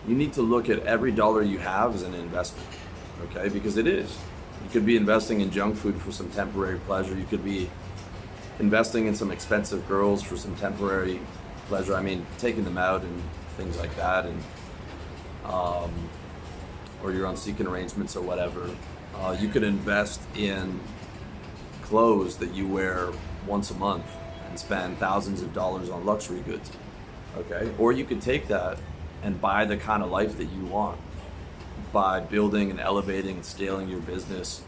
you need to look at every dollar you have as an investment, okay? Because it is. You could be investing in junk food for some temporary pleasure. You could be investing in some expensive girls for some temporary pleasure. I mean, taking them out and things like that, and or you're on seeking arrangements or whatever. You could invest in clothes that you wear once a month and spend thousands of dollars on luxury goods, okay? Or you could take that and buy the kind of life that you want by building and elevating and scaling your business,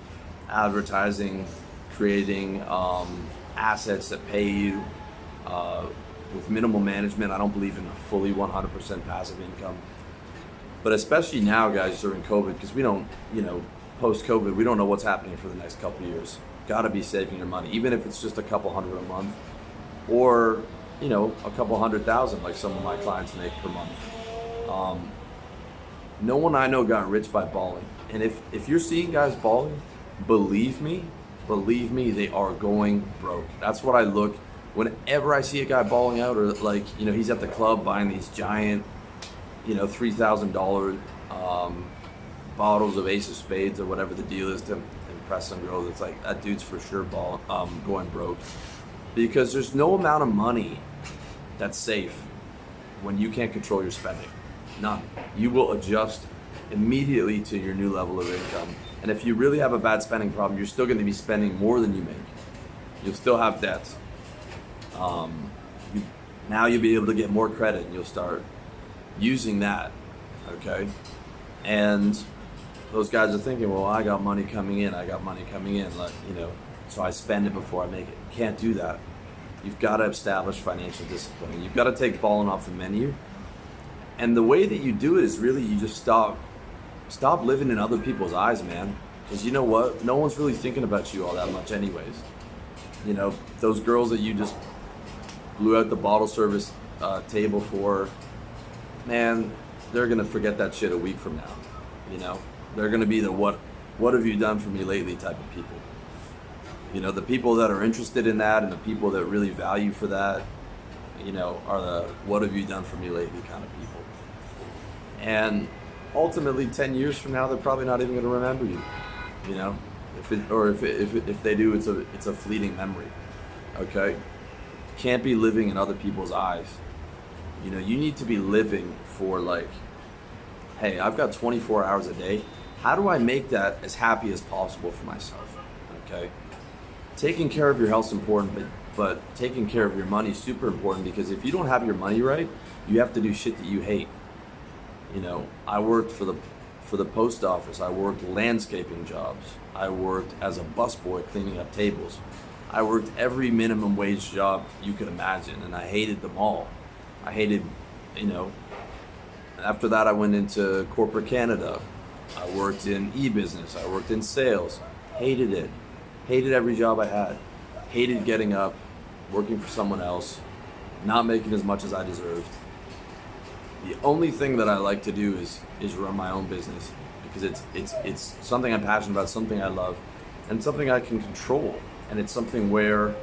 advertising, creating assets that pay you with minimal management. I don't believe in a fully 100% passive income, but especially now, guys, during COVID, because we don't, post-COVID, we don't know what's happening for the next couple of years. Got to be saving your money, even if it's just a couple hundred a month, or a couple 100,000 like some of my clients make per month. No one I know got rich by balling, and if you're seeing guys balling, believe me, they are going broke. That's what I look whenever I see a guy balling out, or he's at the club buying these giant $3,000 bottles of Ace of Spades or whatever the deal is to impress some girls. It's like, that dude's for sure going broke, because there's no amount of money that's safe when you can't control your spending. None. You will adjust immediately to your new level of income, and if you really have a bad spending problem, you're still going to be spending more than you make. You'll still have debt. Now you'll be able to get more credit, and you'll start using that, okay? And those guys are thinking, well, I got money coming in, so I spend it before I make it. You can't do that. You've got to establish financial discipline. You've got to take balling off the menu. And the way that you do it is really, you just stop living in other people's eyes, man. Because you know what? No one's really thinking about you all that much anyways. Those girls that you just blew out the bottle service table for, man, they're gonna forget that shit a week from now. They're gonna be the what have you done for me lately type of people. The people that are interested in that, and the people that really value for that, are the what have you done for me lately kind of people. And ultimately, 10 years from now, they're probably not even gonna remember you. If they do, it's a fleeting memory. Okay, can't be living in other people's eyes. You need to be living for hey, I've got 24 hours a day. How do I make that as happy as possible for myself? Okay, taking care of your health is important, but taking care of your money is super important, because if you don't have your money right, you have to do shit that you hate. I worked for the post office. I worked landscaping jobs. I worked as a busboy cleaning up tables. I worked every minimum wage job you could imagine, and I hated them all. I hated, after that I went into corporate Canada. I worked in e-business. I worked in sales. Hated it. Hated every job I had. Hated getting up, working for someone else, not making as much as I deserved. The only thing that I like to do is run my own business, because it's something I'm passionate about, something I love, and something I can control. And it's something where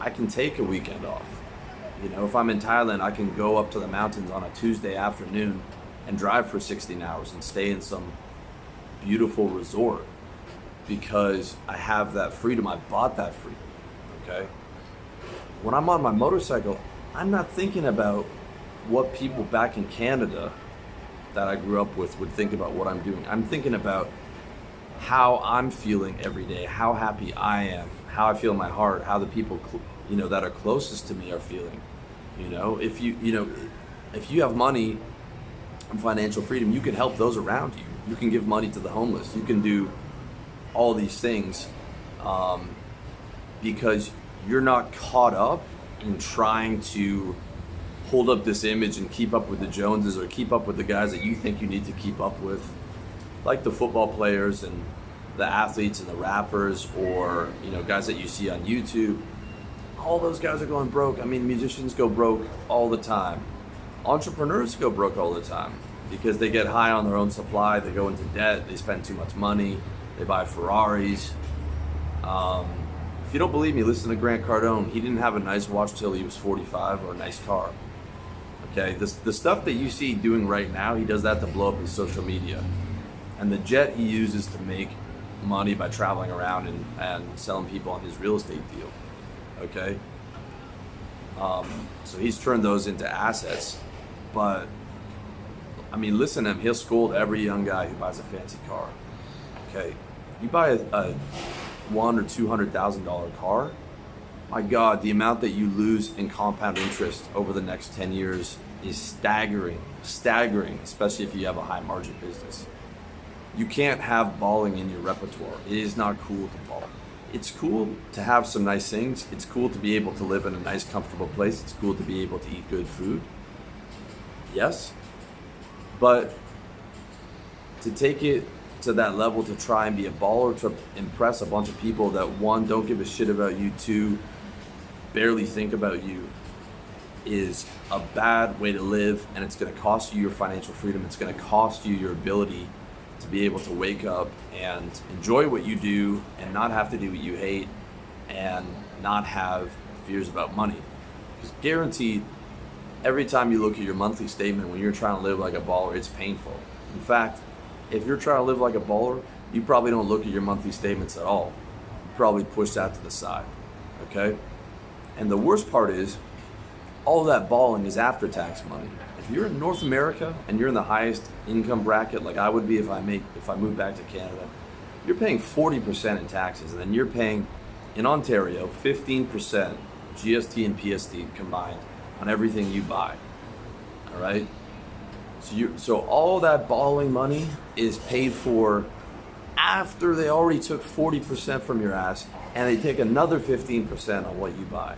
I can take a weekend off. If I'm in Thailand, I can go up to the mountains on a Tuesday afternoon and drive for 16 hours and stay in some beautiful resort, because I have that freedom. I bought that freedom, okay? When I'm on my motorcycle, I'm not thinking about what people back in Canada that I grew up with would think about what I'm doing. I'm thinking about how I'm feeling every day, how happy I am, how I feel in my heart, how the people that are closest to me are feeling. If you have money and financial freedom, you can help those around you. You can give money to the homeless. You can do all these things because you're not caught up in trying to hold up this image and keep up with the Joneses, or keep up with the guys that you think you need to keep up with, like the football players and the athletes and the rappers, or guys that you see on YouTube. All those guys are going broke. I mean, musicians go broke all the time. Entrepreneurs go broke all the time because they get high on their own supply. They go into debt. They spend too much money. They buy Ferraris. If you don't believe me, listen to Grant Cardone. He didn't have a nice watch till he was 45, or a nice car. Okay, the stuff that you see doing right now, he does that to blow up his social media. And the jet he uses to make money by traveling around and selling people on his real estate deal. Okay? So he's turned those into assets. But, I mean, listen to him. He'll scold every young guy who buys a fancy car. Okay? You buy a $100,000 or $200,000 car, my God, the amount that you lose in compound interest over the next 10 years is staggering, especially if you have a high margin business. You can't have balling in your repertoire. It is not cool to ball. It's cool to have some nice things. It's cool to be able to live in a nice, comfortable place. It's cool to be able to eat good food. Yes, but to take it to that level, to try and be a baller, to impress a bunch of people that, one, don't give a shit about you, two, barely think about you, is a bad way to live, and it's going to cost you your financial freedom. It's going to cost you your ability to be able to wake up and enjoy what you do and not have to do what you hate and not have fears about money. Because guaranteed, every time you look at your monthly statement when you're trying to live like a baller, it's painful. In fact, if you're trying to live like a baller, you probably don't look at your monthly statements at all. You probably push that to the side, okay? And the worst part is, all that balling is after-tax money. If you're in North America and you're in the highest income bracket, like I would be if I moved back to Canada, you're paying 40% in taxes, and then you're paying, in Ontario, 15% GST and PST combined on everything you buy, all right? So all that balling money is paid for after they already took 40% from your ass, and they take another 15% on what you buy,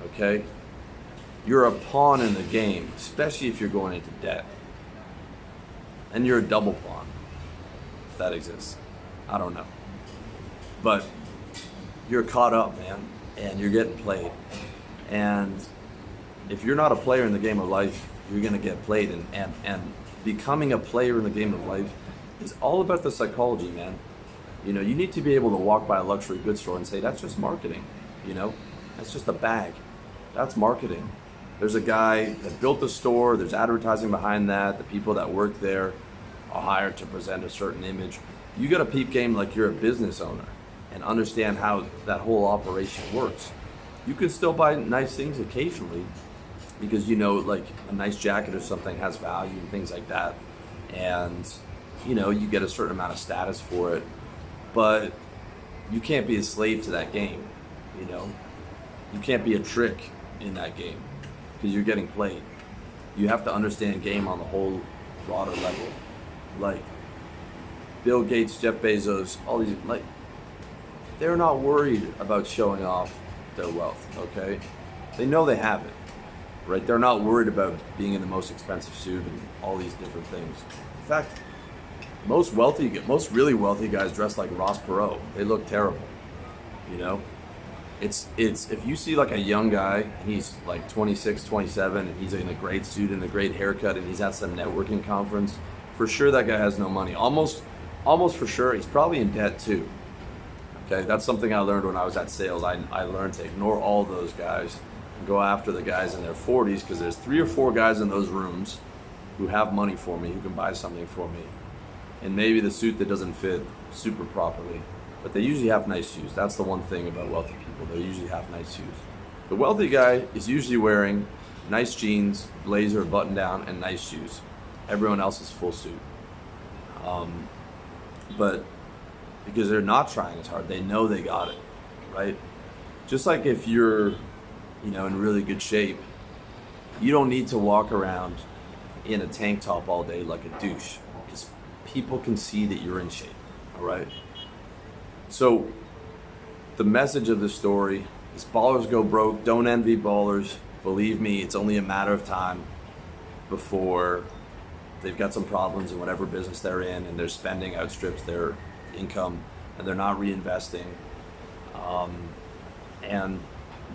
okay? You're a pawn in the game, especially if you're going into debt. And you're a double pawn, if that exists. I don't know. But you're caught up, man, and you're getting played. And if you're not a player in the game of life, you're gonna get played. And becoming a player in the game of life is all about the psychology, man. You know, you need to be able to walk by a luxury goods store and say, that's just marketing, you know? That's just a bag. That's marketing. There's a guy that built the store, there's advertising behind that, the people that work there are hired to present a certain image. You got a peep game like you're a business owner and understand how that whole operation works. You can still buy nice things occasionally because, you know, like a nice jacket or something has value and things like that. And, you know, you get a certain amount of status for it, but you can't be a slave to that game, you know? You can't be a trick in that game, because you're getting played. You have to understand game on the whole broader level. Like Bill Gates, Jeff Bezos, all these, like, they're not worried about showing off their wealth, okay? They know they have it, right? They're not worried about being in the most expensive suit and all these different things. In fact, most really wealthy guys dress like Ross Perot. They look terrible, you know? It's if you see like a young guy and he's like 26, 27 and he's in a great suit and a great haircut and he's at some networking conference, for sure that guy has no money. Almost for sure he's probably in debt too. Okay, that's something I learned when I was at sales. I learned to ignore all those guys and go after the guys in their 40s, because there's 3 or 4 guys in those rooms who have money for me, who can buy something for me. And maybe the suit that doesn't fit super properly, but they usually have nice shoes. That's the one thing about wealthy people. They usually have nice shoes. The wealthy guy is usually wearing nice jeans, blazer, button down, and nice shoes. Everyone else is full suit. But because they're not trying as hard, they know they got it, right? Just like if you're, you know, in really good shape, you don't need to walk around in a tank top all day like a douche, because people can see that you're in shape, all right? So the message of the story is ballers go broke. Don't envy ballers. Believe me, it's only a matter of time before they've got some problems in whatever business they're in and their spending outstrips their income and they're not reinvesting. And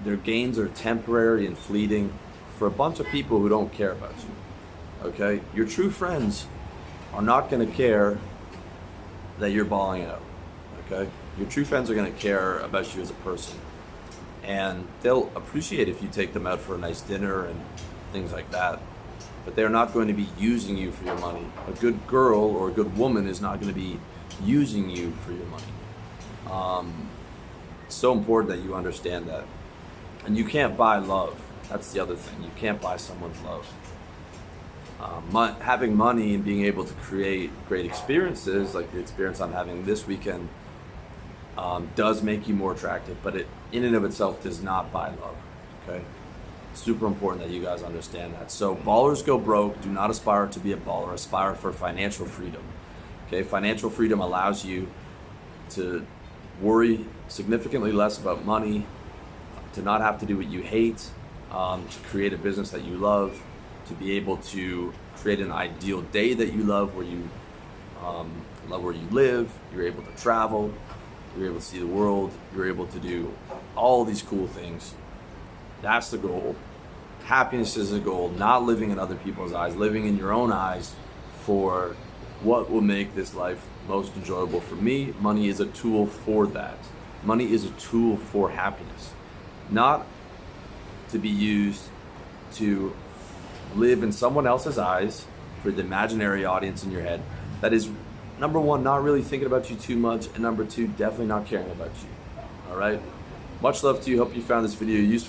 their gains are temporary and fleeting for a bunch of people who don't care about you, okay? Your true friends are not gonna care that you're balling out, okay? Your true friends are gonna care about you as a person, and they'll appreciate if you take them out for a nice dinner and things like that. but they're not going to be using you for your money. A good girl or a good woman is not going to be using you for your money. It's so important that you understand that. And you can't buy love. That's the other thing. You can't buy someone's love. Having money and being able to create great experiences, like the experience I'm having this weekend, does make you more attractive, but it in and of itself does not buy love. Okay? Super important that you guys understand that. So ballers go broke. Do not aspire to be a baller. Aspire for financial freedom. Okay? Financial freedom allows you to worry significantly less about money, to not have to do what you hate, to create a business that you love, to be able to create an ideal day that you love, where you love where you live, you're able to travel, you're able to see the world, you're able to do all these cool things. That's the goal. Happiness is the goal, not living in other people's eyes, living in your own eyes for what will make this life most enjoyable. For me, money is a tool for that. Money is a tool for happiness, not to be used to live in someone else's eyes for the imaginary audience in your head that is, number one, not really thinking about you too much, and number two, definitely not caring about you. All right? Much love to you. Hope you found this video useful.